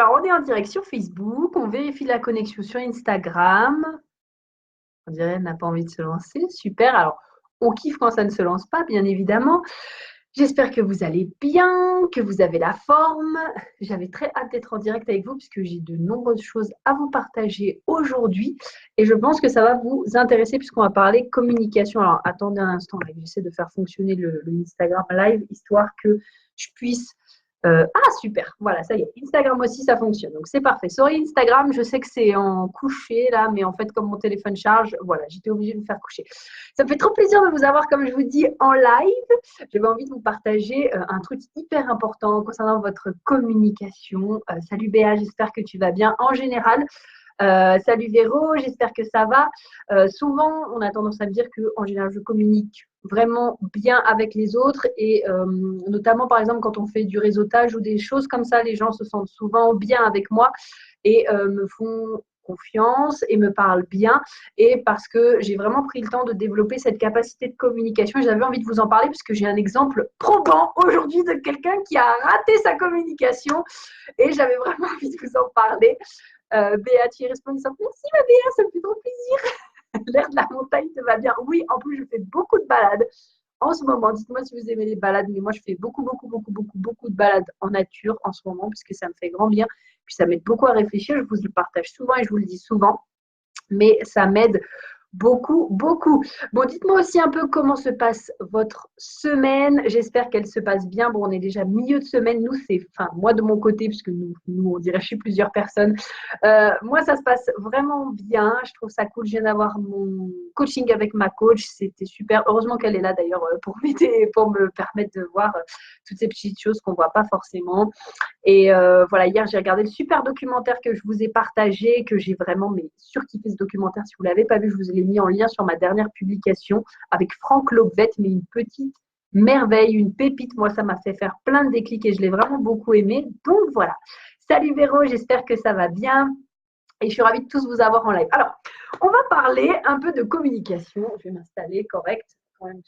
alors on est en direct sur Facebook, on vérifie la connexion sur Instagram. On dirait qu'elle n'a pas envie de se lancer. Super. Alors, on kiffe quand ça ne se lance pas, bien évidemment. J'espère que vous allez bien, que vous avez la forme. J'avais très hâte d'être en direct avec vous puisque j'ai de nombreuses choses à vous partager aujourd'hui et je pense que ça va vous intéresser puisqu'on va parler communication. Alors, attendez un instant, j'essaie de faire fonctionner le Instagram Live histoire que je puisse… ah, super, voilà, ça y est. Instagram aussi, ça fonctionne. Donc, c'est parfait. Sorry, Instagram, je sais que c'est en couché là, mais en fait, comme mon téléphone charge, voilà, j'étais obligée de me faire coucher. Ça me fait trop plaisir de vous avoir, comme je vous dis, en live. J'avais envie de vous partager un truc hyper important concernant votre communication. Salut Béa, j'espère que tu vas bien. En général, salut Véro, j'espère que ça va. Souvent, on a tendance à me dire qu'en général, je communique vraiment bien avec les autres et notamment, par exemple, quand on fait du réseautage ou des choses comme ça, les gens se sentent souvent bien avec moi et me font confiance et me parlent bien et parce que j'ai vraiment pris le temps de développer cette capacité de communication et j'avais envie de vous en parler parce que j'ai un exemple probant aujourd'hui de quelqu'un qui a raté sa communication et j'avais vraiment envie de vous en parler. Béa, tu es responsable. Merci ma Béa, ça me fait trop plaisir. L'air de la montagne te va bien. Oui, en plus, je fais beaucoup de balades en ce moment. Dites-moi si vous aimez les balades, mais moi, je fais beaucoup de balades en nature en ce moment, parce que ça me fait grand bien. Puis ça m'aide beaucoup à réfléchir. Je vous le partage souvent et je vous le dis souvent, mais ça m'aide beaucoup. Bon, dites-moi aussi un peu comment se passe votre semaine. J'espère qu'elle se passe bien. Bon, on est déjà milieu de semaine. Nous, c'est, enfin, moi de mon côté, puisque nous on dirait chez plusieurs personnes. Moi, ça se passe vraiment bien. Je trouve ça cool. Je viens d'avoir mon coaching avec ma coach. C'était super. Heureusement qu'elle est là d'ailleurs pour m'aider, pour me permettre de voir toutes ces petites choses qu'on ne voit pas forcément. Et voilà, hier, j'ai regardé le super documentaire que je vous ai partagé, que j'ai vraiment surkiffé ce documentaire. Si vous ne l'avez pas vu, je vous l'ai mis en lien sur ma dernière publication avec Franck Lobvet, mais une petite merveille, une pépite. Moi, ça m'a fait faire plein de déclics et je l'ai vraiment beaucoup aimé. Donc voilà. Salut Véro, j'espère que ça va bien. Et je suis ravie de tous vous avoir en live. Alors, on va parler un peu de communication. Je vais m'installer correct. Quand même,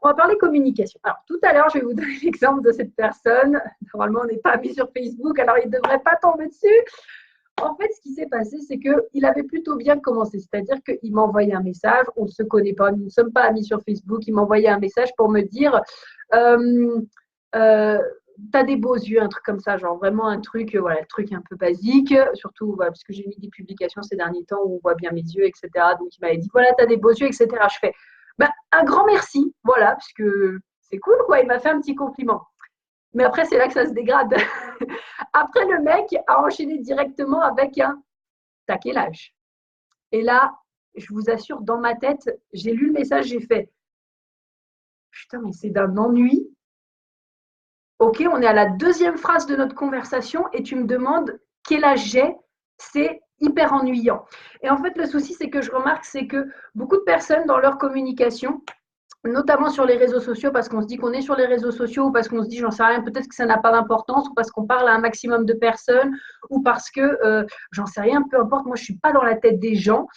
on va parler communication. Alors, tout à l'heure, je vais vous donner l'exemple de cette personne. Normalement, on n'est pas mis sur Facebook, alors il ne devrait pas tomber dessus. En fait, ce qui s'est passé, c'est qu'il avait plutôt bien commencé. C'est-à-dire qu'il m'a envoyé un message. On ne se connaît pas, nous ne sommes pas amis sur Facebook. Il m'a envoyé un message pour me dire t'as des beaux yeux, un truc comme ça, genre vraiment un truc, voilà, truc un peu basique, surtout voilà, parce que j'ai mis des publications ces derniers temps où on voit bien mes yeux, etc. Donc il m'avait dit, voilà, t'as des beaux yeux, etc. Je fais, un grand merci, voilà, puisque c'est cool, quoi, il m'a fait un petit compliment. Mais après, c'est là que ça se dégrade. Après, le mec a enchaîné directement avec un t'as quel âge? Et là, je vous assure, dans ma tête, j'ai lu le message, j'ai fait putain, mais c'est d'un ennui. Ok, on est à la deuxième phrase de notre conversation et tu me demandes quel âge j'ai. C'est hyper ennuyant. Et en fait, le souci, c'est que je remarque, c'est que beaucoup de personnes dans leur communication, notamment sur les réseaux sociaux, parce qu'on se dit qu'on est sur les réseaux sociaux, ou parce qu'on se dit, j'en sais rien, peut-être que ça n'a pas d'importance, ou parce qu'on parle à un maximum de personnes, ou parce que, j'en sais rien, peu importe, moi je ne suis pas dans la tête des gens.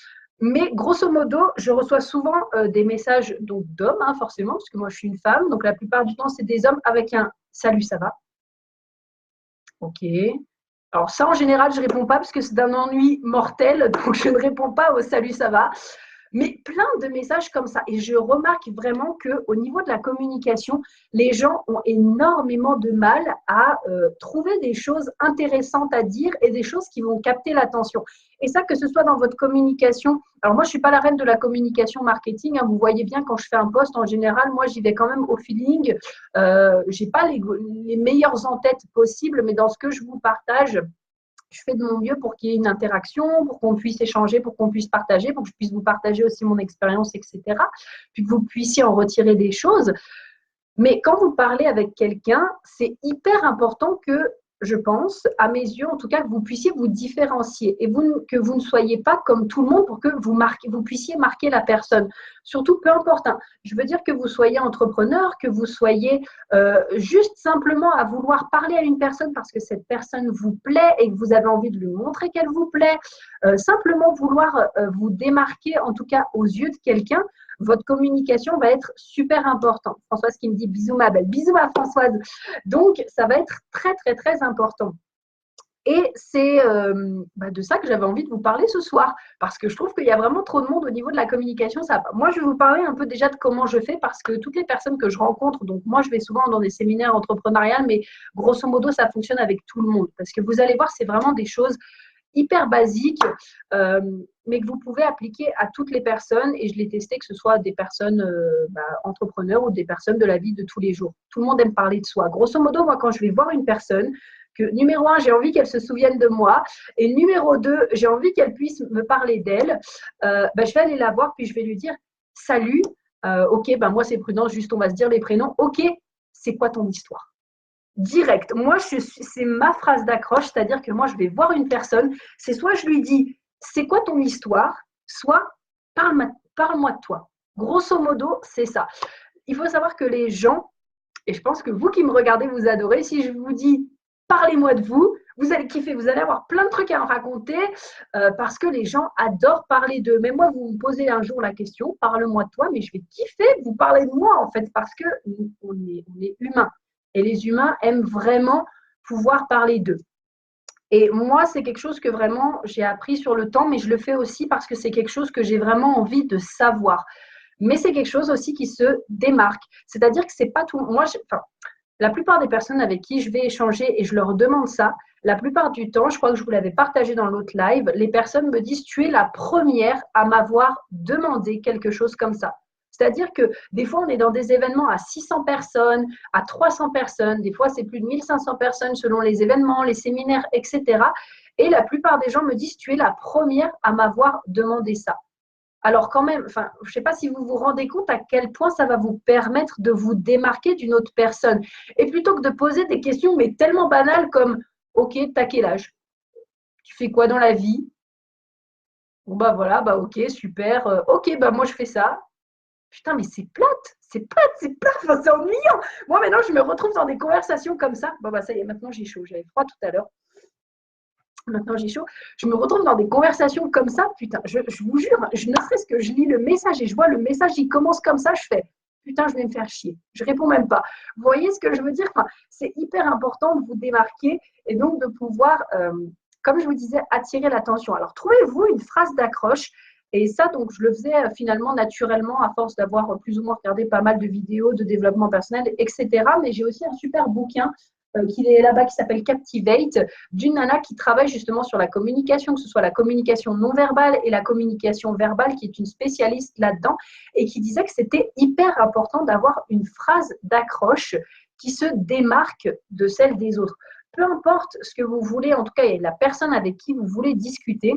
Mais grosso modo, je reçois souvent des messages d'hommes, hein, forcément, parce que moi je suis une femme, donc la plupart du temps, c'est des hommes avec un salut, ça va. Ok. Alors ça, en général, je ne réponds pas parce que c'est d'un ennui mortel, donc je ne réponds pas au salut, ça va. Mais plein de messages comme ça. Et je remarque vraiment qu'au niveau de la communication, les gens ont énormément de mal à trouver des choses intéressantes à dire et des choses qui vont capter l'attention. Et ça, que ce soit dans votre communication. Alors moi, je ne suis pas la reine de la communication marketing. Hein, vous voyez bien, quand je fais un post, en général, moi, j'y vais quand même au feeling. Je n'ai pas les meilleures en tête possibles, mais dans ce que je vous partage, je fais de mon mieux pour qu'il y ait une interaction, pour qu'on puisse échanger, pour qu'on puisse partager, pour que je puisse vous partager aussi mon expérience, etc. Puis que vous puissiez en retirer des choses. Mais quand vous parlez avec quelqu'un, c'est hyper important que, je pense, à mes yeux, en tout cas, que vous puissiez vous différencier et que vous ne soyez pas comme tout le monde pour que vous puissiez marquer la personne. Surtout, peu importe. Hein, je veux dire que vous soyez entrepreneur, que vous soyez juste simplement à vouloir parler à une personne parce que cette personne vous plaît et que vous avez envie de lui montrer qu'elle vous plaît. Simplement vouloir vous démarquer, en tout cas aux yeux de quelqu'un, votre communication va être super importante. Françoise qui me dit bisous ma belle, bisous à Françoise. Donc, ça va être très, très, très important. Et c'est de ça que j'avais envie de vous parler ce soir, parce que je trouve qu'il y a vraiment trop de monde au niveau de la communication. Moi, je vais vous parler un peu déjà de comment je fais, parce que toutes les personnes que je rencontre, donc moi, je vais souvent dans des séminaires entrepreneuriales, mais grosso modo, ça fonctionne avec tout le monde, parce que vous allez voir, c'est vraiment des choses hyper basiques, mais que vous pouvez appliquer à toutes les personnes, et je l'ai testé, que ce soit des personnes entrepreneurs ou des personnes de la vie de tous les jours. Tout le monde aime parler de soi. Grosso modo, moi, quand je vais voir une personne, que numéro 1, j'ai envie qu'elle se souvienne de moi, et numéro 2, j'ai envie qu'elle puisse me parler d'elle, je vais aller la voir, puis je vais lui dire « Salut, ok, moi c'est Prudence, juste on va se dire les prénoms, ok, c'est quoi ton histoire ?» Direct. Moi, c'est ma phrase d'accroche, c'est-à-dire que moi, je vais voir une personne, c'est soit je lui dis « C'est quoi ton histoire ?» soit « Parle-moi de toi ». Grosso modo, c'est ça. Il faut savoir que les gens, et je pense que vous qui me regardez, vous adorez, si je vous dis parlez-moi de vous, vous allez kiffer, vous allez avoir plein de trucs à me raconter parce que les gens adorent parler d'eux. Mais moi, vous me posez un jour la question, parle-moi de toi, mais je vais kiffer vous parler de moi en fait parce que on est humains et les humains aiment vraiment pouvoir parler d'eux. Et moi, c'est quelque chose que vraiment j'ai appris sur le temps, mais je le fais aussi parce que c'est quelque chose que j'ai vraiment envie de savoir. Mais c'est quelque chose aussi qui se démarque. C'est-à-dire que c'est pas tout. La plupart des personnes avec qui je vais échanger et je leur demande ça, la plupart du temps, je crois que je vous l'avais partagé dans l'autre live, les personnes me disent « Tu es la première à m'avoir demandé quelque chose comme ça ». C'est-à-dire que des fois, on est dans des événements à 600 personnes, à 300 personnes, des fois, c'est plus de 1500 personnes selon les événements, les séminaires, etc. Et la plupart des gens me disent « Tu es la première à m'avoir demandé ça ». Alors quand même, je ne sais pas si vous vous rendez compte à quel point ça va vous permettre de vous démarquer d'une autre personne. Et plutôt que de poser des questions, mais tellement banales comme « Ok, t'as quel âge? Tu fais quoi dans la vie ?» Bon, voilà, ok, super. Ok, moi je fais ça. Putain, mais c'est plate, c'est plate, c'est ennuyant. Moi maintenant, je me retrouve dans des conversations comme ça. Ça y est, maintenant j'ai chaud, j'avais froid tout à l'heure. Maintenant j'ai chaud, je me retrouve dans des conversations comme ça, putain, je vous jure, ne serait-ce que je lis le message et je vois le message, il commence comme ça, je fais, putain, je vais me faire chier, je réponds même pas. Vous voyez ce que je veux dire? C'est hyper important de vous démarquer et donc de pouvoir, comme je vous disais, attirer l'attention. Alors, trouvez-vous une phrase d'accroche et ça, donc, je le faisais finalement naturellement à force d'avoir plus ou moins regardé pas mal de vidéos de développement personnel, etc. Mais j'ai aussi un super bouquin qui est là-bas, qui s'appelle Captivate, d'une nana qui travaille justement sur la communication, que ce soit la communication non verbale et la communication verbale, qui est une spécialiste là-dedans, et qui disait que c'était hyper important d'avoir une phrase d'accroche qui se démarque de celle des autres. Peu importe ce que vous voulez, en tout cas, et la personne avec qui vous voulez discuter,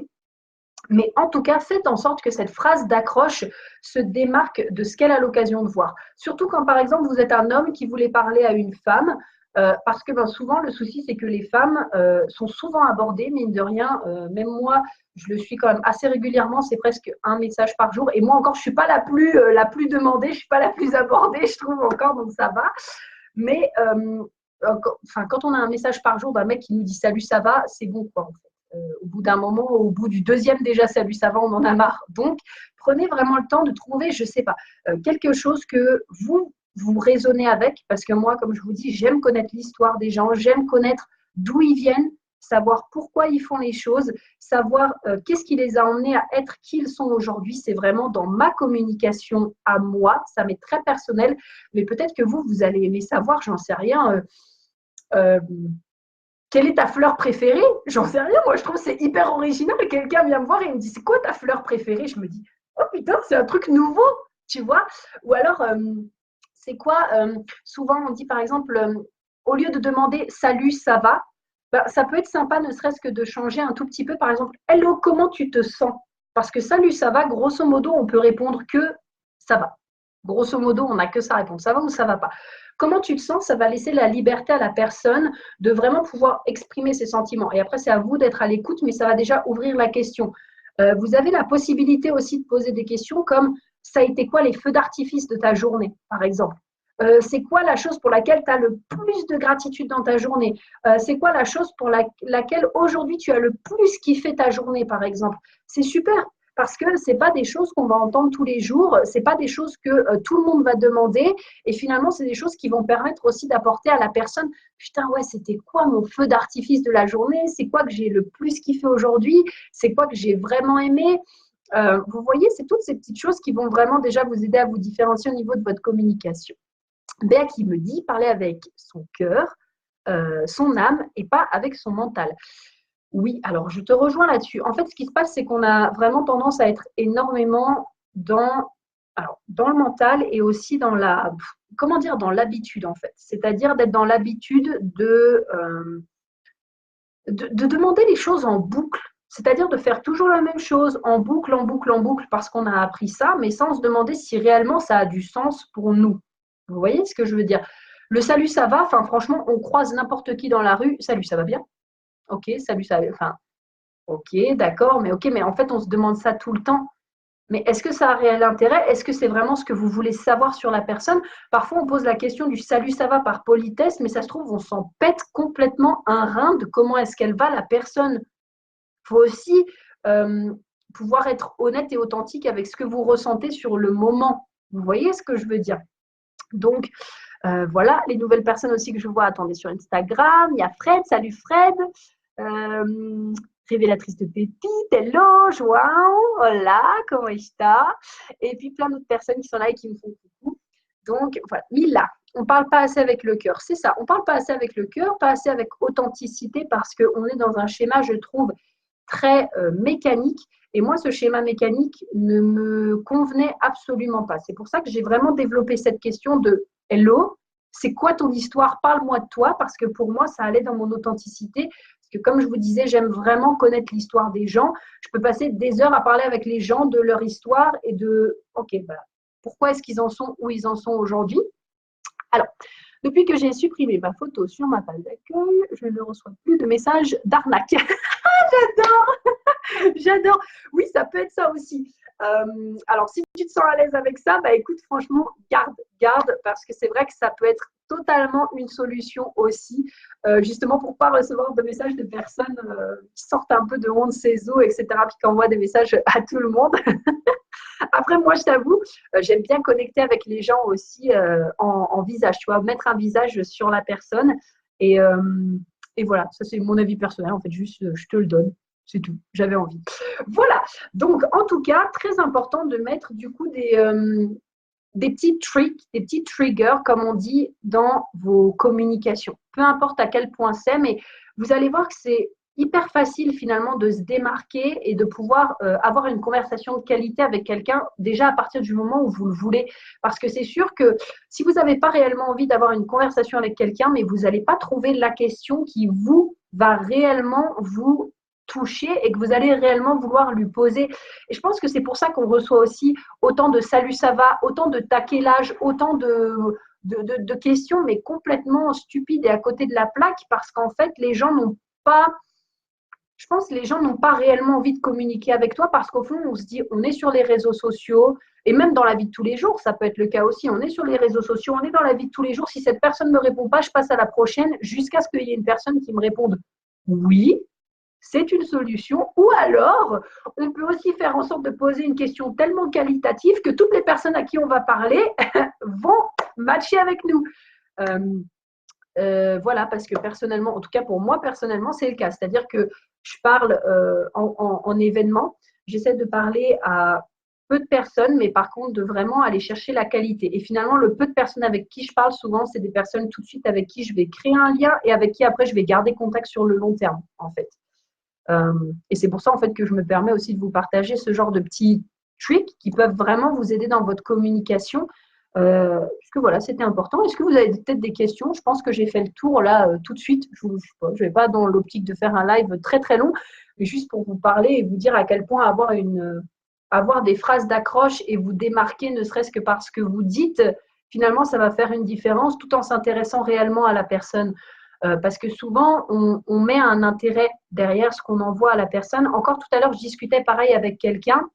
mais en tout cas, faites en sorte que cette phrase d'accroche se démarque de ce qu'elle a l'occasion de voir. Surtout quand, par exemple, vous êtes un homme qui voulait parler à une femme, parce que souvent, le souci, c'est que les femmes sont souvent abordées, mine de rien. Même moi, je le suis quand même assez régulièrement, c'est presque un message par jour. Et moi encore, je ne suis pas la plus demandée, je ne suis pas la plus abordée, je trouve encore, donc ça va. Mais quand on a un message par jour d'un mec qui nous dit « Salut, ça va », c'est bon, quoi, en fait. Au bout d'un moment, au bout du deuxième déjà, salut, ça va, on en a marre. Donc, prenez vraiment le temps de trouver, je ne sais pas, quelque chose que vous raisonnez avec, parce que moi, comme je vous dis, j'aime connaître l'histoire des gens, j'aime connaître d'où ils viennent, savoir pourquoi ils font les choses, savoir qu'est-ce qui les a emmenés à être qui ils sont aujourd'hui. C'est vraiment dans ma communication à moi, ça m'est très personnel, mais peut-être que vous allez aimer savoir, j'en sais rien. Quelle est ta fleur préférée? J'en sais rien, moi je trouve que c'est hyper original. Quelqu'un vient me voir et il me dit c'est quoi ta fleur préférée? Je me dis oh putain, c'est un truc nouveau, tu vois. Ou alors, c'est quoi souvent on dit par exemple, au lieu de demander salut, ça va, ça peut être sympa ne serait-ce que de changer un tout petit peu. Par exemple, hello, comment tu te sens? Parce que salut, ça va, grosso modo, on peut répondre que ça va. Grosso modo, on n'a que ça à répondre, ça va ou ça va pas. Comment tu te sens? Ça va laisser la liberté à la personne de vraiment pouvoir exprimer ses sentiments. Et après, c'est à vous d'être à l'écoute, mais ça va déjà ouvrir la question. Vous avez la possibilité aussi de poser des questions comme « ça a été quoi les feux d'artifice de ta journée ?» par exemple. C'est quoi la chose pour laquelle tu as le plus de gratitude dans ta journée? C'est quoi la chose pour laquelle aujourd'hui tu as le plus kiffé ta journée, par exemple? C'est super. parce que ce n'est pas des choses qu'on va entendre tous les jours, ce n'est pas des choses que tout le monde va demander, et finalement, c'est des choses qui vont permettre aussi d'apporter à la personne, putain, ouais, c'était quoi mon feu d'artifice de la journée, c'est quoi que j'ai le plus kiffé aujourd'hui, c'est quoi que j'ai vraiment aimé. Vous voyez, c'est toutes ces petites choses qui vont vraiment déjà vous aider à vous différencier au niveau de votre communication. Béa qui me dit parler avec son cœur, son âme et pas avec son mental. Oui, alors je te rejoins là-dessus. En fait, ce qui se passe, c'est qu'on a vraiment tendance à être énormément dans le mental et aussi dans dans l'habitude en fait. C'est-à-dire d'être dans l'habitude de demander les choses en boucle. C'est-à-dire de faire toujours la même chose en boucle, en boucle, en boucle, parce qu'on a appris ça, mais sans se demander si réellement ça a du sens pour nous. Vous voyez ce que je veux dire? Le salut, ça va, enfin franchement, on croise n'importe qui dans la rue, salut, ça va bien? Ok, salut, ça va, enfin, ok, d'accord, mais en fait, on se demande ça tout le temps. Mais est-ce que ça a réel intérêt? Est-ce que c'est vraiment ce que vous voulez savoir sur la personne? Parfois, on pose la question du salut, ça va par politesse, mais ça se trouve, on s'en pète complètement un rein de comment est-ce qu'elle va, la personne. Il faut aussi pouvoir être honnête et authentique avec ce que vous ressentez sur le moment. Vous voyez ce que je veux dire? Donc, voilà, les nouvelles personnes aussi que je vois, attendez, sur Instagram, il y a Fred, salut Fred, révélatrice de pépites, hello, João, hola, comment está? Et puis plein d'autres personnes qui sont là et qui me font coucou. Donc, voilà, Mila, on ne parle pas assez avec le cœur, c'est ça, on ne parle pas assez avec le cœur, pas assez avec authenticité parce qu'on est dans un schéma, je trouve, très mécanique. Et moi, ce schéma mécanique ne me convenait absolument pas. C'est pour ça que j'ai vraiment développé cette question de « Hello, c'est quoi ton histoire? Parle-moi de toi » parce que pour moi, ça allait dans mon authenticité. Parce que comme je vous disais, j'aime vraiment connaître l'histoire des gens. Je peux passer des heures à parler avec les gens de leur histoire et de « Ok, bah, pourquoi est-ce qu'ils en sont où ils en sont aujourd'hui ?» Alors, depuis que j'ai supprimé ma photo sur ma page d'accueil, je ne reçois plus de messages d'arnaque. J'adore, j'adore. Oui, ça peut être ça aussi. Alors, si tu te sens à l'aise avec ça, bah écoute, franchement, garde, parce que c'est vrai que ça peut être totalement une solution aussi, justement pour ne pas recevoir de messages de personnes qui sortent un peu de honte ses os, etc., puis qui envoient des messages à tout le monde. Après, moi, je t'avoue, j'aime bien connecter avec les gens aussi en visage, tu vois, mettre un visage sur la personne. Et, euh, et voilà, ça c'est mon avis personnel, en fait, juste je te le donne. C'est tout, j'avais envie. Voilà, donc en tout cas, très important de mettre du coup des petits tricks, des petits triggers, comme on dit, dans vos communications. Peu importe à quel point c'est, mais vous allez voir que c'est hyper facile finalement de se démarquer et de pouvoir avoir une conversation de qualité avec quelqu'un déjà à partir du moment où vous le voulez. Parce que c'est sûr que si vous n'avez pas réellement envie d'avoir une conversation avec quelqu'un, mais vous n'allez pas trouver la question qui vous va réellement vous toucher et que vous allez réellement vouloir lui poser. Et je pense que c'est pour ça qu'on reçoit aussi autant de salut ça va, autant de taquelage, autant de questions, mais complètement stupides et à côté de la plaque, parce qu'en fait, les gens n'ont pas, je pense que les gens n'ont pas réellement envie de communiquer avec toi parce qu'au fond, on se dit, on est sur les réseaux sociaux et même dans la vie de tous les jours, ça peut être le cas aussi. On est sur les réseaux sociaux, on est dans la vie de tous les jours. Si cette personne ne me répond pas, je passe à la prochaine jusqu'à ce qu'il y ait une personne qui me réponde oui, c'est une solution. Ou alors, on peut aussi faire en sorte de poser une question tellement qualitative que toutes les personnes à qui on va parler vont matcher avec nous. Voilà, parce que personnellement, en tout cas pour moi personnellement, c'est le cas. C'est-à-dire que je parle en événement, j'essaie de parler à peu de personnes, mais par contre de vraiment aller chercher la qualité. Et finalement, le peu de personnes avec qui je parle souvent, c'est des personnes tout de suite avec qui je vais créer un lien et avec qui après je vais garder contact sur le long terme, en fait. Et c'est pour ça en fait que je me permets aussi de vous partager ce genre de petits tricks qui peuvent vraiment vous aider dans votre communication. Puisque voilà, c'était important. Est-ce que vous avez peut-être des questions? Je pense que j'ai fait le tour là tout de suite. Je ne vais pas dans l'optique de faire un live très très long, mais juste pour vous parler et vous dire à quel point avoir des phrases d'accroche et vous démarquer, ne serait-ce que parce que vous dites, finalement, ça va faire une différence tout en s'intéressant réellement à la personne. Parce que souvent, on met un intérêt derrière ce qu'on envoie à la personne. Encore tout à l'heure, je discutais pareil avec quelqu'un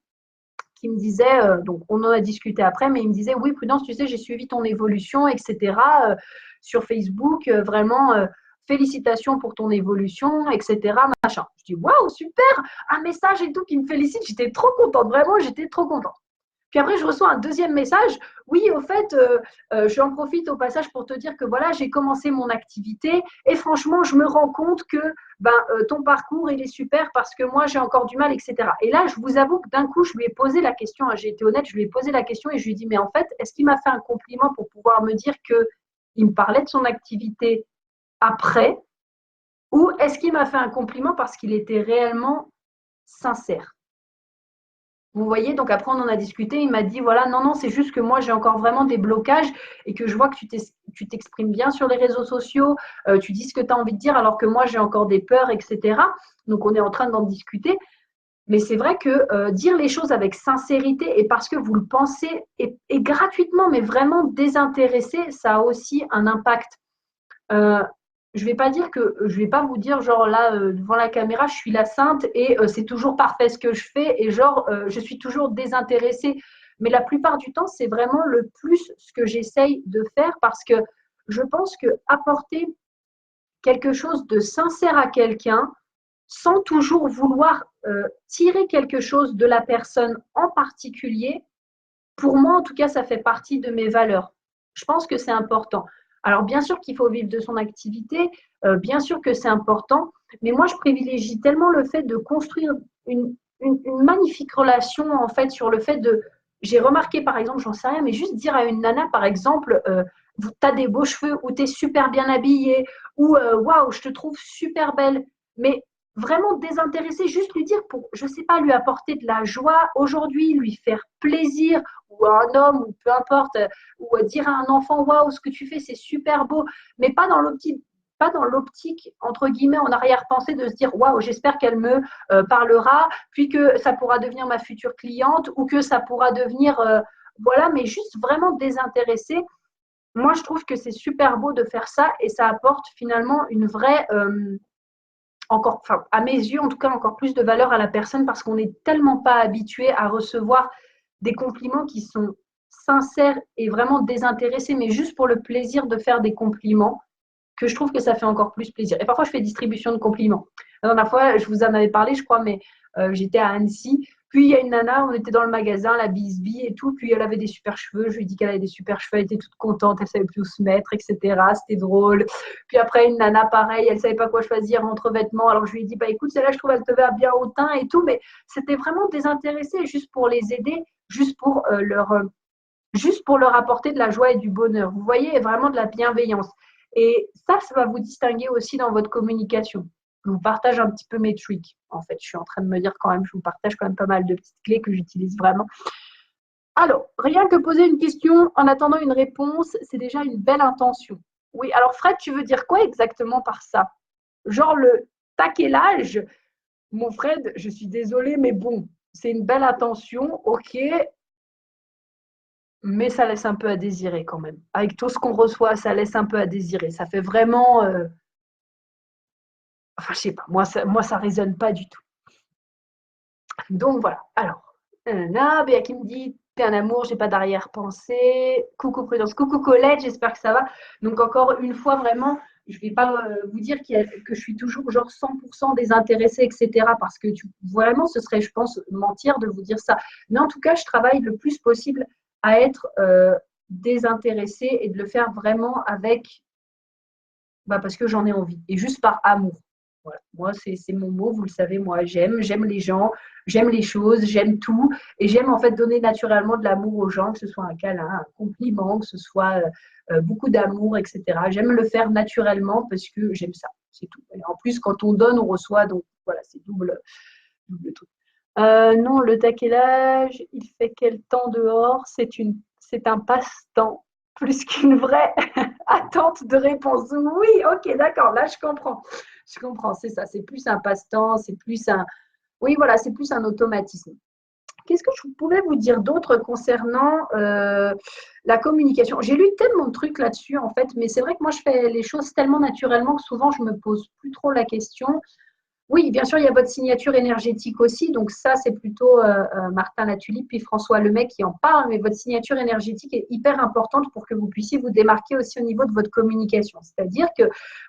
qui me disait, donc on en a discuté après, mais il me disait, oui, Prudence, tu sais, j'ai suivi ton évolution, etc. Sur Facebook, vraiment, félicitations pour ton évolution, etc. Machin. Je dis waouh, super, un message et tout qui me félicite. J'étais trop contente, vraiment, j'étais trop contente. Puis après, je reçois un deuxième message. Oui, au fait, j'en profite au passage pour te dire que voilà, j'ai commencé mon activité et franchement, je me rends compte que ton parcours, il est super parce que moi, j'ai encore du mal, etc. Et là, je vous avoue que d'un coup, je lui ai posé la question, hein, j'ai été honnête, je lui ai posé la question et je lui ai dit, mais en fait, est-ce qu'il m'a fait un compliment pour pouvoir me dire qu'il me parlait de son activité après ou est-ce qu'il m'a fait un compliment parce qu'il était réellement sincère? Vous voyez, donc après on en a discuté, il m'a dit voilà, non, non, c'est juste que moi j'ai encore vraiment des blocages et que je vois que tu t'exprimes bien sur les réseaux sociaux, tu dis ce que tu as envie de dire alors que moi j'ai encore des peurs, etc. Donc on est en train d'en discuter. Mais c'est vrai que dire les choses avec sincérité et parce que vous le pensez et gratuitement, mais vraiment désintéressé, ça a aussi un impact. Euh, je vais pas dire que je vais pas vous dire genre là devant la caméra je suis la sainte et c'est toujours parfait ce que je fais et genre je suis toujours désintéressée, mais la plupart du temps c'est vraiment le plus ce que j'essaye de faire parce que je pense que apporter quelque chose de sincère à quelqu'un sans toujours vouloir tirer quelque chose de la personne en particulier, pour moi, en tout cas, ça fait partie de mes valeurs. Je pense que c'est important. Alors, bien sûr qu'il faut vivre de son activité, bien sûr que c'est important, mais moi, je privilégie tellement le fait de construire une magnifique relation, en fait, sur le fait de… J'ai remarqué, par exemple, j'en sais rien, mais juste dire à une nana, par exemple, tu as des beaux cheveux, ou tu es super bien habillée, ou waouh, je te trouve super belle. Mais vraiment désintéressé, juste lui dire pour, je ne sais pas, lui apporter de la joie aujourd'hui, lui faire plaisir, ou à un homme, ou peu importe, ou dire à un enfant, waouh, ce que tu fais, c'est super beau, mais pas dans l'optique, entre guillemets, en arrière-pensée de se dire, waouh, j'espère qu'elle me parlera, puis que ça pourra devenir ma future cliente, ou que ça pourra devenir, voilà, mais juste vraiment désintéressé. Moi, je trouve que c'est super beau de faire ça et ça apporte finalement une vraie, encore, enfin, à mes yeux, en tout cas, encore plus de valeur à la personne parce qu'on n'est tellement pas habitué à recevoir des compliments qui sont sincères et vraiment désintéressés, mais juste pour le plaisir de faire des compliments, que je trouve que ça fait encore plus plaisir. Et parfois, je fais distribution de compliments. La dernière fois, je vous en avais parlé, je crois, mais j'étais à Annecy. Puis il y a une nana, on était dans le magasin, la Bisbee et tout. Puis elle avait des super cheveux. Je lui ai dit qu'elle avait des super cheveux. Elle était toute contente. Elle savait plus où se mettre, etc. C'était drôle. Puis après, une nana, pareil, elle savait pas quoi choisir entre vêtements. Alors je lui ai dit, bah écoute, celle-là, je trouve elle te va bien au teint et tout. Mais c'était vraiment désintéressé, juste pour les aider, juste pour leur apporter de la joie et du bonheur. Vous voyez, vraiment de la bienveillance. Et ça va vous distinguer aussi dans votre communication. Je vous partage un petit peu mes tricks. En fait, je suis en train de me dire quand même, je vous partage quand même pas mal de petites clés que j'utilise vraiment. Alors, rien que poser une question en attendant une réponse, c'est déjà une belle intention. Oui, alors Fred, tu veux dire quoi exactement par ça? Genre le taquelage? Mon Fred, je suis désolée, mais bon, c'est une belle intention, ok, mais ça laisse un peu à désirer quand même. Avec tout ce qu'on reçoit, ça laisse un peu à désirer. Ça fait vraiment… enfin, je sais pas, moi, ça résonne pas du tout. Donc voilà. Alors, Béa qui me dit, t'es un amour, j'ai pas d'arrière-pensée. Coucou Prudence, coucou Colette, j'espère que ça va. Donc encore une fois, vraiment, je vais pas vous dire que je suis toujours genre 100% désintéressée, etc. Parce que vraiment, ce serait, je pense, mentir de vous dire ça. Mais en tout cas, je travaille le plus possible à être désintéressée et de le faire vraiment avec, parce que j'en ai envie et juste par amour. Voilà. Moi, c'est mon mot, vous le savez, moi, j'aime les gens, j'aime les choses, j'aime tout et j'aime en fait donner naturellement de l'amour aux gens, que ce soit un câlin, un compliment, que ce soit beaucoup d'amour, etc. J'aime le faire naturellement parce que j'aime ça, c'est tout. Et en plus, quand on donne, on reçoit, donc voilà, c'est double truc. Non, le taquelage, il fait quel temps dehors? C'est un passe-temps plus qu'une vraie attente de réponse. Oui, ok, d'accord, là je comprends. Je comprends, c'est ça, c'est plus un passe-temps, c'est plus un… Oui, voilà, c'est plus un automatisme. Qu'est-ce que je pouvais vous dire d'autre concernant la communication? J'ai lu tellement de trucs là-dessus, en fait, mais c'est vrai que moi, je fais les choses tellement naturellement que souvent, je me pose plus trop la question. Oui, bien sûr, il y a votre signature énergétique aussi. Donc ça, c'est plutôt Martin Latulippe puis François Lemay qui en parle. Mais votre signature énergétique est hyper importante pour que vous puissiez vous démarquer aussi au niveau de votre communication. C'est-à-dire que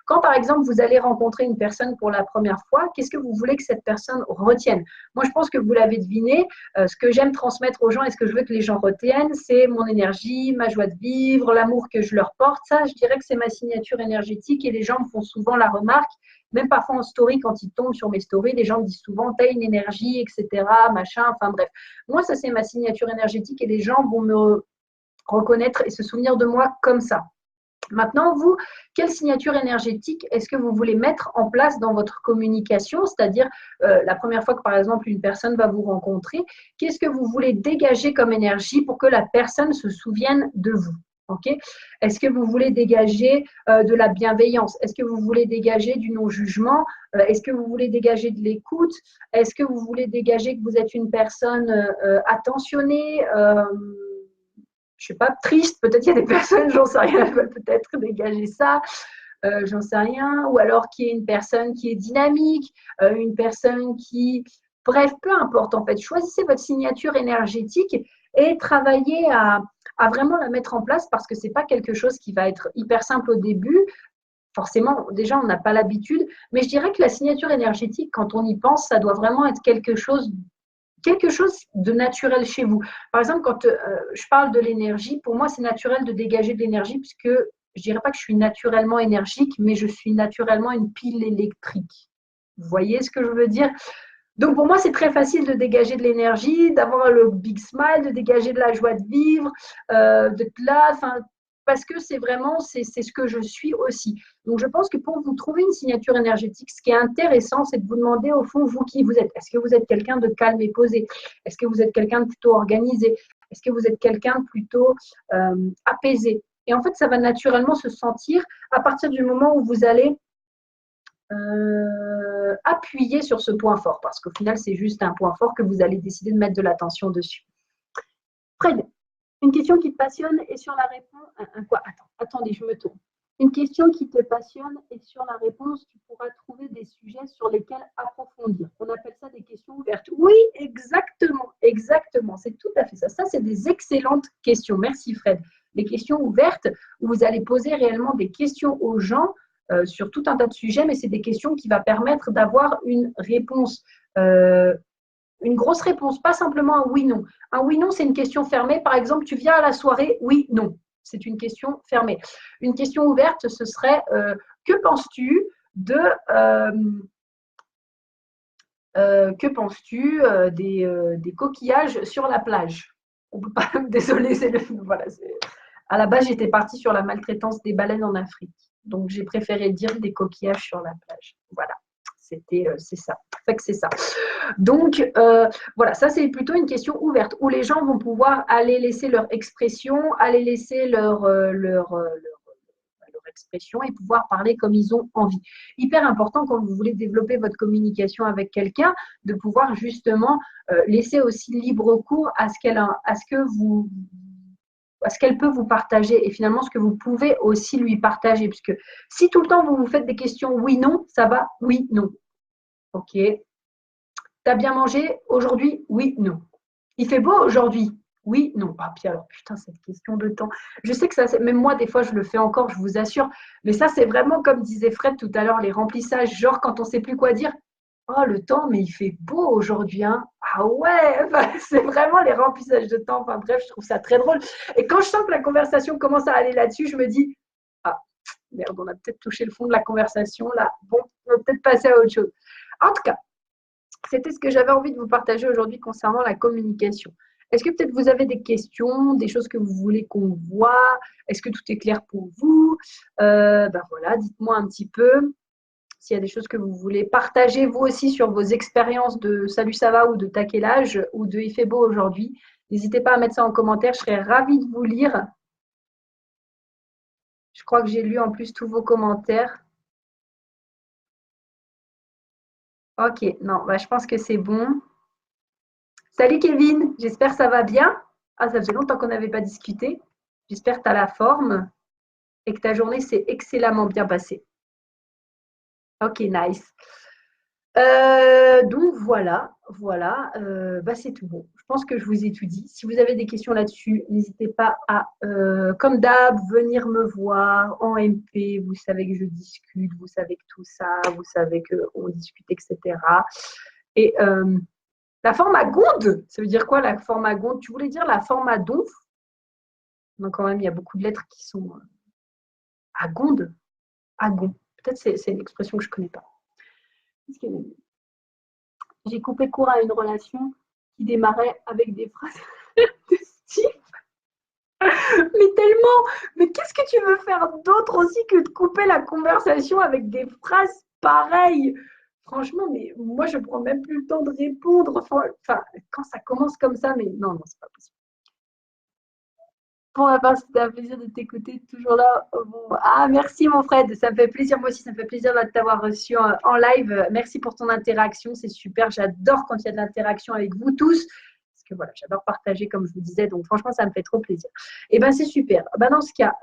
quand, par exemple, vous allez rencontrer une personne pour la première fois, qu'est-ce que vous voulez que cette personne retienne? Moi, je pense que vous l'avez deviné. Ce que j'aime transmettre aux gens et ce que je veux que les gens retiennent, c'est mon énergie, ma joie de vivre, l'amour que je leur porte. Ça, je dirais que c'est ma signature énergétique et les gens me font souvent la remarque. Même parfois en story, quand ils tombent sur mes stories, les gens me disent souvent, t'as une énergie, etc., machin, enfin bref. Moi, ça, c'est ma signature énergétique et les gens vont me reconnaître et se souvenir de moi comme ça. Maintenant, vous, quelle signature énergétique est-ce que vous voulez mettre en place dans votre communication? C'est-à-dire, la première fois que, par exemple, une personne va vous rencontrer, qu'est-ce que vous voulez dégager comme énergie pour que la personne se souvienne de vous? Okay. Est-ce que vous voulez dégager de la bienveillance? Est-ce que vous voulez dégager du non-jugement? Est-ce que vous voulez dégager de l'écoute? Est-ce que vous voulez dégager que vous êtes une personne attentionnée je sais pas, triste, peut-être il y a des personnes, j'en sais rien, veulent peut-être dégager ça, j'en sais rien, ou alors qui est une personne qui est dynamique, une personne qui, bref, peu importe en fait, choisissez votre signature énergétique et travaillez à vraiment la mettre en place parce que c'est pas quelque chose qui va être hyper simple au début. Forcément, déjà, on n'a pas l'habitude, mais je dirais que la signature énergétique, quand on y pense, ça doit vraiment être quelque chose de naturel chez vous. Par exemple, quand je parle de l'énergie, pour moi, c'est naturel de dégager de l'énergie puisque je ne dirais pas que je suis naturellement énergique, mais je suis naturellement une pile électrique. Vous voyez ce que je veux dire? Donc pour moi, c'est très facile de dégager de l'énergie, d'avoir le big smile, de dégager de la joie de vivre, d'être là, parce que c'est vraiment, c'est ce que je suis aussi. Donc je pense que pour vous trouver une signature énergétique, ce qui est intéressant, c'est de vous demander au fond, vous qui vous êtes. Est-ce que vous êtes quelqu'un de calme et posé? Est-ce que vous êtes quelqu'un de plutôt organisé? Est-ce que vous êtes quelqu'un de plutôt apaisé? Et en fait, ça va naturellement se sentir à partir du moment où vous allez appuyer sur ce point fort, parce qu'au final, c'est juste un point fort que vous allez décider de mettre de l'attention dessus. Fred, une question qui te passionne et sur la réponse. Quoi? Attendez, je me tourne. Une question qui te passionne et sur la réponse, tu pourras trouver des sujets sur lesquels approfondir. On appelle ça des questions ouvertes. Oui, exactement, exactement. C'est tout à fait ça. Ça, c'est des excellentes questions. Merci Fred. Les questions ouvertes où vous allez poser réellement des questions aux gens sur tout un tas de sujets, mais c'est des questions qui vont permettre d'avoir une réponse une grosse réponse, pas simplement un oui-non. Un oui-non, c'est une question fermée. Par exemple, tu viens à la soirée, oui, non. C'est une question fermée. Une question ouverte, ce serait que penses-tu de que penses-tu des coquillages sur la plage? On peut pas, désolé, c'est le, voilà. À la base, j'étais partie sur la maltraitance des baleines en Afrique, donc j'ai préféré dire des coquillages sur la plage. Voilà, c'est ça. Fait que c'est ça. Donc, voilà, ça c'est plutôt une question ouverte où les gens vont pouvoir aller laisser leur expression, aller laisser leur expression et pouvoir parler comme ils ont envie. Hyper important quand vous voulez développer votre communication avec quelqu'un, de pouvoir justement laisser aussi libre cours à ce qu'elle peut vous partager et finalement ce que vous pouvez aussi lui partager. Puisque si tout le temps vous vous faites des questions oui-non, ça va oui-non. Ok. T'as bien mangé aujourd'hui? Oui, non. Il fait beau aujourd'hui? Oui, non. Ah, puis alors, putain, cette question de temps. Je sais que ça, même moi, des fois, je le fais encore, je vous assure. Mais ça, c'est vraiment comme disait Fred tout à l'heure, les remplissages, genre quand on ne sait plus quoi dire. Oh, le temps, mais il fait beau aujourd'hui, hein. Ah ouais, enfin, c'est vraiment les remplissages de temps. Enfin bref, je trouve ça très drôle. Et quand je sens que la conversation commence à aller là-dessus, je me dis, ah, merde, on a peut-être touché le fond de la conversation là. Bon, on va peut-être passer à autre chose. En tout cas, c'était ce que j'avais envie de vous partager aujourd'hui concernant la communication. Est-ce que peut-être vous avez des questions, des choses que vous voulez qu'on voit? Est-ce que tout est clair pour vous? Ben voilà, dites-moi un petit peu s'il y a des choses que vous voulez partager vous aussi sur vos expériences de Salut ça va ou de Taquelage ou de Il fait beau aujourd'hui. N'hésitez pas à mettre ça en commentaire, je serais ravie de vous lire. Je crois que j'ai lu en plus tous vos commentaires. Ok, non, bah, je pense que c'est bon. Salut Kevin, j'espère que ça va bien. Ah, ça faisait longtemps qu'on n'avait pas discuté. J'espère que tu as la forme et que ta journée s'est excellemment bien passée. Ok, nice. Donc voilà, bah, c'est tout bon. Je pense que je vous ai tout dit. Si vous avez des questions là-dessus, n'hésitez pas à, comme d'hab, venir me voir en MP. Vous savez que je discute, vous savez que tout ça, vous savez qu'on discute, etc. Et la forme à Gonde, ça veut dire quoi la forme à Gonde? Tu voulais dire la forme à donf? Non, quand même, il y a beaucoup de lettres qui sont à Gonde, à Gon. Peut-être c'est une expression que je ne connais pas. Qu'est-ce qu'elle a dit? J'ai coupé court à une relation qui démarrait avec des phrases de style. Mais tellement, mais qu'est-ce que tu veux faire d'autre aussi que de couper la conversation avec des phrases pareilles? Franchement, mais moi, je prends même plus le temps de répondre. Enfin, quand ça commence comme ça, mais non, c'est pas possible. Pour ma part, c'était un plaisir de t'écouter, toujours là. Bon, ah, merci mon Fred, ça me fait plaisir. Moi aussi, ça me fait plaisir de t'avoir reçu en live. Merci pour ton interaction, c'est super. J'adore quand il y a de l'interaction avec vous tous. Parce que voilà, j'adore partager, comme je vous disais. Donc, franchement, ça me fait trop plaisir. Et ben, c'est super. Ben, dans ce cas,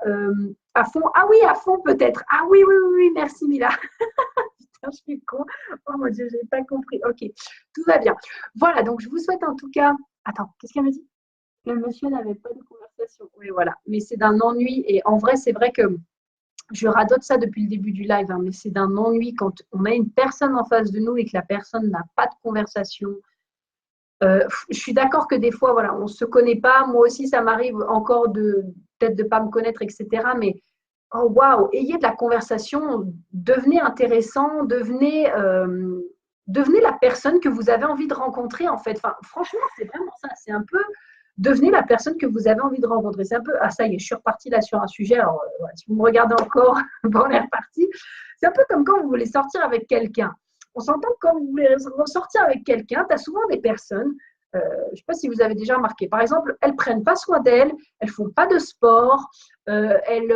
à fond. Ah oui, à fond peut-être. Ah oui, oui, oui, oui, merci Mila. Putain, je suis con. Oh mon Dieu, je n'ai pas compris. Ok, tout va bien. Voilà, donc je vous souhaite en tout cas. Attends, qu'est-ce qu'elle me dit? Le monsieur n'avait pas de conversation. Oui, voilà. Mais c'est d'un ennui. Et en vrai, c'est vrai que je radote ça depuis le début du live, hein, mais c'est d'un ennui quand on a une personne en face de nous et que la personne n'a pas de conversation. Je suis d'accord que des fois, voilà, on ne se connaît pas. Moi aussi, ça m'arrive encore de peut-être de ne pas me connaître, etc. Mais oh waouh, ayez de la conversation, devenez intéressant, devenez la personne que vous avez envie de rencontrer en fait. Enfin, franchement, c'est vraiment ça. C'est un peu devenez la personne que vous avez envie de rencontrer. C'est un peu ah ça y est, je suis repartie là sur un sujet. Alors voilà, si vous me regardez encore, bon, on est reparti. C'est un peu comme quand vous voulez sortir avec quelqu'un. On s'entend que quand vous voulez sortir avec quelqu'un, tu as souvent des personnes. Je ne sais pas si vous avez déjà remarqué. Par exemple, elles prennent pas soin d'elles, elles font pas de sport, elles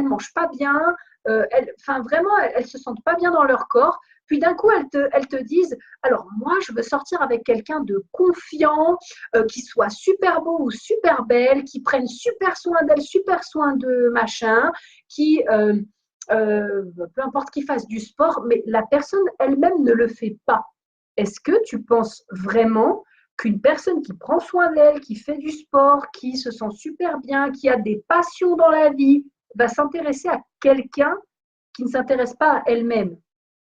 mangent pas bien, enfin vraiment, elles se sentent pas bien dans leur corps. Puis d'un coup, elles te disent, alors moi, je veux sortir avec quelqu'un de confiant, qui soit super beau ou super belle, qui prenne super soin d'elle, super soin de machin, qui, peu importe qui fasse du sport, mais la personne elle-même ne le fait pas. Est-ce que tu penses vraiment qu'une personne qui prend soin d'elle, qui fait du sport, qui se sent super bien, qui a des passions dans la vie, va s'intéresser à quelqu'un qui ne s'intéresse pas à elle-même?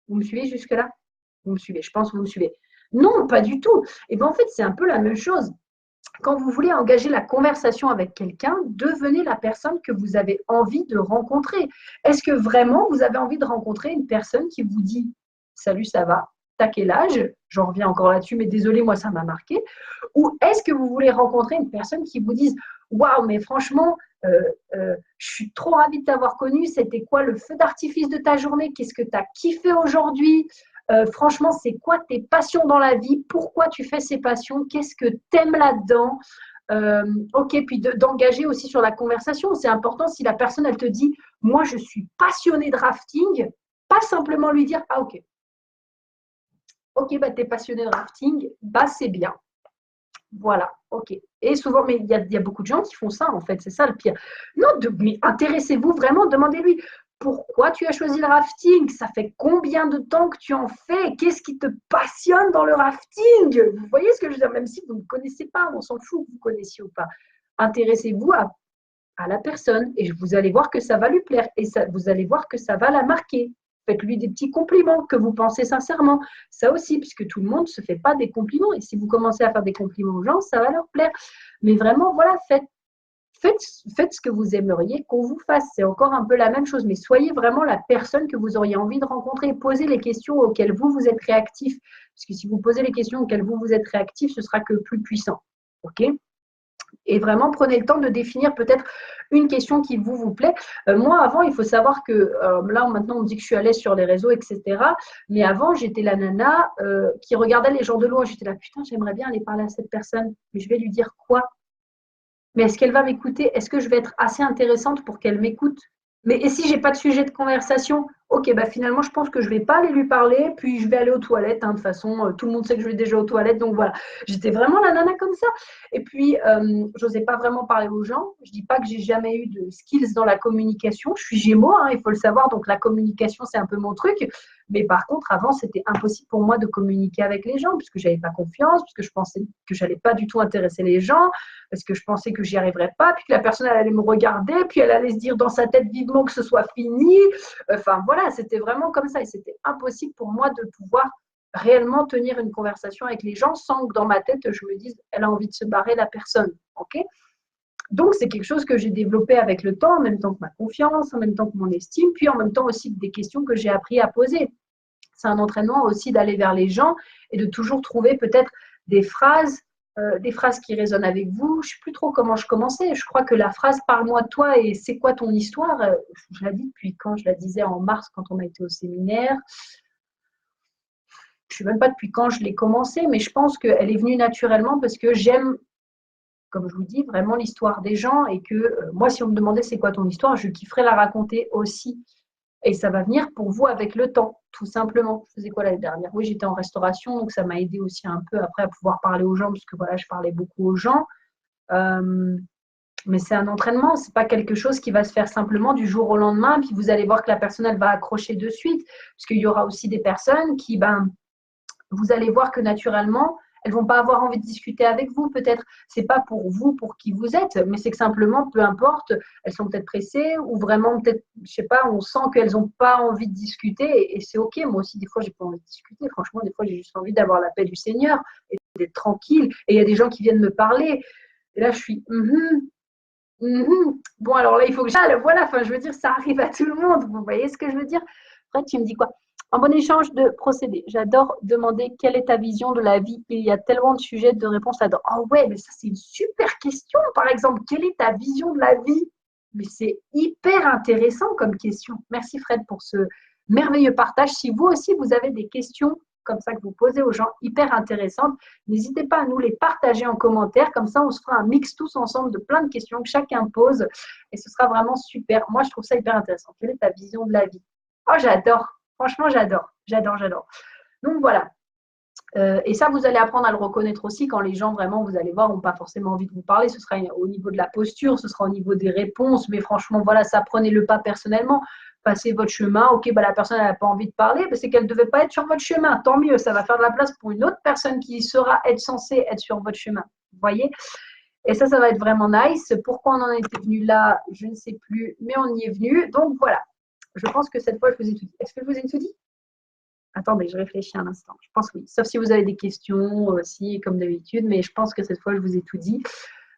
Vous me suivez jusque-là? Vous me suivez, je pense que vous me suivez. Non, pas du tout. Et bien en fait, c'est un peu la même chose. Quand vous voulez engager la conversation avec quelqu'un, devenez la personne que vous avez envie de rencontrer. Est-ce que vraiment vous avez envie de rencontrer une personne qui vous dit salut, ça va? T'as quel âge? J'en reviens encore là-dessus, mais désolé, moi ça m'a marqué. Ou est-ce que vous voulez rencontrer une personne qui vous dise waouh, mais franchement, je suis trop ravie de t'avoir connu. C'était quoi le feu d'artifice de ta journée? Qu'est-ce que tu as kiffé aujourd'hui? Franchement, c'est quoi tes passions dans la vie? Pourquoi tu fais ces passions? Qu'est-ce que tu aimes là-dedans? Ok, puis d'engager aussi sur la conversation. C'est important si la personne, elle te dit, moi, je suis passionnée de rafting, pas simplement lui dire, ah ok, ok, bah, tu es passionné de rafting, bah, c'est bien. Voilà, ok. Et souvent, mais il y a beaucoup de gens qui font ça, en fait, c'est ça le pire. Non, mais intéressez-vous vraiment, demandez-lui pourquoi tu as choisi le rafting, ça fait combien de temps que tu en fais, qu'est-ce qui te passionne dans le rafting? Vous voyez ce que je veux dire, même si vous ne connaissez pas, on s'en fout que vous connaissiez ou pas. Intéressez-vous à la personne et vous allez voir que ça va lui plaire et ça, vous allez voir que ça va la marquer. Faites-lui des petits compliments que vous pensez sincèrement. Ça aussi, puisque tout le monde ne se fait pas des compliments. Et si vous commencez à faire des compliments aux gens, ça va leur plaire. Mais vraiment, voilà, faites ce que vous aimeriez qu'on vous fasse. C'est encore un peu la même chose. Mais soyez vraiment la personne que vous auriez envie de rencontrer. Posez les questions auxquelles vous êtes réactif. Parce que si vous posez les questions auxquelles vous êtes réactif, ce sera que plus puissant. OK ? Et vraiment, prenez le temps de définir peut-être une question qui vous plaît. Moi, avant, il faut savoir que là, maintenant, on me dit que je suis à l'aise sur les réseaux, etc. Mais avant, j'étais la nana qui regardait les gens de loin. J'étais là, putain, j'aimerais bien aller parler à cette personne. Mais je vais lui dire quoi? Mais est-ce qu'elle va m'écouter? Est-ce que je vais être assez intéressante pour qu'elle m'écoute? Mais et si j'ai pas de sujet de conversation? Ok, bah finalement, je pense que je vais pas aller lui parler, puis je vais aller aux toilettes. Hein, de toute façon, tout le monde sait que je vais déjà aux toilettes, donc voilà. J'étais vraiment la nana comme ça. Et puis, j'osais pas vraiment parler aux gens. Je dis pas que j'ai jamais eu de skills dans la communication. Je suis Gémeaux, hein, il faut le savoir, donc la communication, c'est un peu mon truc. Mais par contre, avant, c'était impossible pour moi de communiquer avec les gens puisque je n'avais pas confiance, puisque je pensais que je n'allais pas du tout intéresser les gens, parce que je pensais que j'y arriverais pas, puis que la personne elle allait me regarder, puis elle allait se dire dans sa tête vivement que ce soit fini. Enfin voilà, c'était vraiment comme ça et c'était impossible pour moi de pouvoir réellement tenir une conversation avec les gens sans que dans ma tête je me dise elle a envie de se barrer la personne. Ok. Donc, c'est quelque chose que j'ai développé avec le temps, en même temps que ma confiance, en même temps que mon estime, puis en même temps aussi des questions que j'ai appris à poser. C'est un entraînement aussi d'aller vers les gens et de toujours trouver peut-être des phrases qui résonnent avec vous. Je ne sais plus trop comment je commençais. Je crois que la phrase parle-moi de toi et c'est quoi ton histoire, je la dis depuis quand je la disais en mars quand on a été au séminaire. Je ne sais même pas depuis quand je l'ai commencé, mais je pense qu'elle est venue naturellement parce que j'aime, comme je vous dis, vraiment l'histoire des gens et que moi, si on me demandait c'est quoi ton histoire, je kifferais la raconter aussi. Et ça va venir pour vous avec le temps, tout simplement. Je faisais quoi l'année dernière? Oui, j'étais en restauration, donc ça m'a aidé aussi un peu après à pouvoir parler aux gens, parce que voilà, je parlais beaucoup aux gens. Mais c'est un entraînement, c'est pas quelque chose qui va se faire simplement du jour au lendemain, puis vous allez voir que la personne, elle va accrocher de suite, parce qu'il y aura aussi des personnes qui, vous allez voir que naturellement, elles vont pas avoir envie de discuter avec vous. Peut-être, c'est pas pour vous, pour qui vous êtes, mais c'est que simplement, peu importe, elles sont peut-être pressées ou vraiment peut-être, je sais pas, on sent qu'elles n'ont pas envie de discuter et c'est ok. Moi aussi, des fois, j'ai pas envie de discuter. Franchement, des fois, j'ai juste envie d'avoir la paix du Seigneur et d'être tranquille. Et il y a des gens qui viennent me parler. Et là, je suis, bon, alors là, il faut que j'aille. Voilà, enfin, je veux dire, ça arrive à tout le monde. Vous voyez ce que je veux dire? Après, tu me dis quoi? En bon échange de procédés. J'adore demander quelle est ta vision de la vie. Il y a tellement de sujets de réponses là-dedans. Oh ouais, mais ça, c'est une super question. Par exemple, quelle est ta vision de la vie? Mais c'est hyper intéressant comme question. Merci Fred pour ce merveilleux partage. Si vous aussi, vous avez des questions comme ça que vous posez aux gens, hyper intéressantes, n'hésitez pas à nous les partager en commentaire. Comme ça, on se fera un mix tous ensemble de plein de questions que chacun pose. Et ce sera vraiment super. Moi, je trouve ça hyper intéressant. Quelle est ta vision de la vie? Oh, j'adore. Franchement, j'adore. J'adore, j'adore. Donc, voilà. Et ça, vous allez apprendre à le reconnaître aussi quand les gens, vraiment, vous allez voir, n'ont pas forcément envie de vous parler. Ce sera au niveau de la posture, ce sera au niveau des réponses. Mais franchement, voilà, ça, prenez-le pas personnellement. Passez votre chemin. Ok, la personne n'a pas envie de parler, c'est qu'elle ne devait pas être sur votre chemin. Tant mieux, ça va faire de la place pour une autre personne qui sera être censée être sur votre chemin. Vous voyez? Et ça va être vraiment nice. Pourquoi on en était venu là, je ne sais plus, mais on y est venu. Donc voilà. Je pense que cette fois, je vous ai tout dit. Est-ce que je vous ai tout dit? Attendez, je réfléchis un instant. Je pense oui. Sauf si vous avez des questions aussi, comme d'habitude, mais je pense que cette fois, je vous ai tout dit.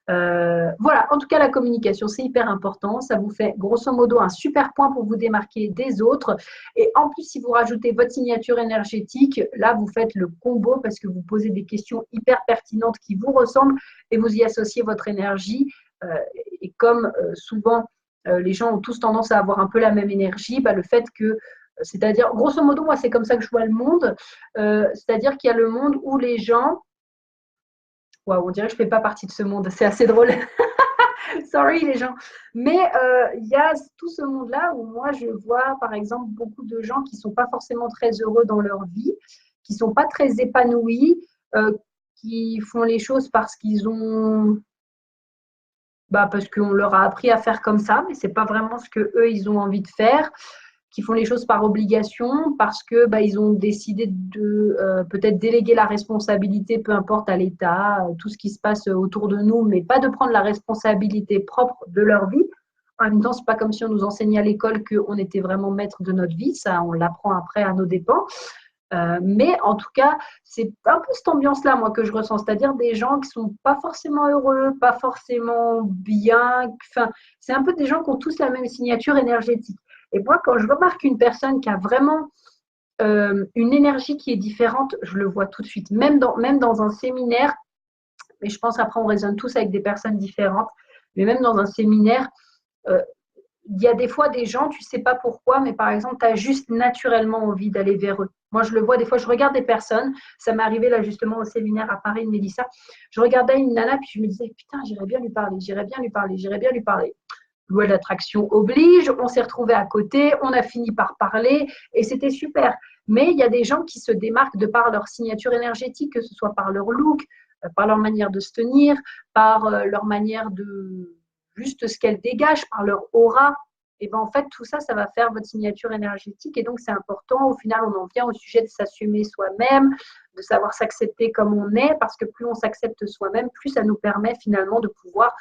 Voilà, en tout cas, la communication, c'est hyper important. Ça vous fait grosso modo un super point pour vous démarquer des autres. Et en plus, si vous rajoutez votre signature énergétique, là, vous faites le combo parce que vous posez des questions hyper pertinentes qui vous ressemblent et vous y associez votre énergie. Et comme souvent, les gens ont tous tendance à avoir un peu la même énergie, le fait que c'est-à-dire, grosso modo, moi, c'est comme ça que je vois le monde. C'est-à-dire qu'il y a le monde où les gens. Waouh, on dirait que je ne fais pas partie de ce monde. C'est assez drôle. Sorry, les gens. Mais il y a tout ce monde-là où moi, je vois, par exemple, beaucoup de gens qui ne sont pas forcément très heureux dans leur vie, qui ne sont pas très épanouis, qui font les choses parce qu'ils ont. Parce qu'on leur a appris à faire comme ça, mais ce n'est pas vraiment ce qu'eux, ils ont envie de faire, qui font les choses par obligation, parce que ils ont décidé de peut-être déléguer la responsabilité, peu importe à l'État, tout ce qui se passe autour de nous, mais pas de prendre la responsabilité propre de leur vie. En même temps, ce n'est pas comme si on nous enseignait à l'école qu'on était vraiment maître de notre vie, ça on l'apprend après à nos dépens. Mais en tout cas, c'est un peu cette ambiance-là, moi, que je ressens, c'est-à-dire des gens qui ne sont pas forcément heureux, pas forcément bien. Enfin, c'est un peu des gens qui ont tous la même signature énergétique. Et moi, quand je remarque une personne qui a vraiment une énergie qui est différente, je le vois tout de suite, même dans un séminaire, mais je pense après on résonne tous avec des personnes différentes, mais même dans un séminaire, il y a des fois des gens, tu ne sais pas pourquoi, mais par exemple, tu as juste naturellement envie d'aller vers eux. Moi, je le vois, des fois, je regarde des personnes, ça m'est arrivé là justement au séminaire à Paris de Mélissa, je regardais une nana, puis je me disais, putain, j'irais bien lui parler, j'irais bien lui parler, j'irais bien lui parler. Loi d'attraction oblige, on s'est retrouvés à côté, on a fini par parler, et c'était super. Mais il y a des gens qui se démarquent de par leur signature énergétique, que ce soit par leur look, par leur manière de se tenir, par leur manière de juste ce qu'elles dégagent, par leur aura. et ben en fait, tout ça, ça va faire votre signature énergétique. Et donc, c'est important. Au final, on en vient au sujet de s'assumer soi-même, de savoir s'accepter comme on est, parce que plus on s'accepte soi-même, plus ça nous permet finalement de pouvoir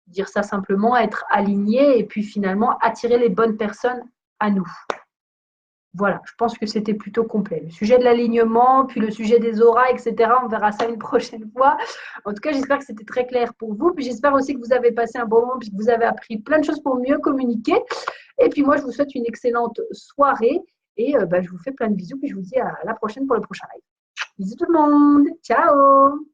dire ça simplement, être aligné et puis finalement attirer les bonnes personnes à nous. Voilà, je pense que c'était plutôt complet. Le sujet de l'alignement, puis le sujet des auras, etc. On verra ça une prochaine fois. En tout cas, j'espère que c'était très clair pour vous. Puis j'espère aussi que vous avez passé un bon moment, puis que vous avez appris plein de choses pour mieux communiquer. Et puis moi, je vous souhaite une excellente soirée. Et je vous fais plein de bisous. Puis je vous dis à la prochaine pour le prochain live. Bisous tout le monde. Ciao.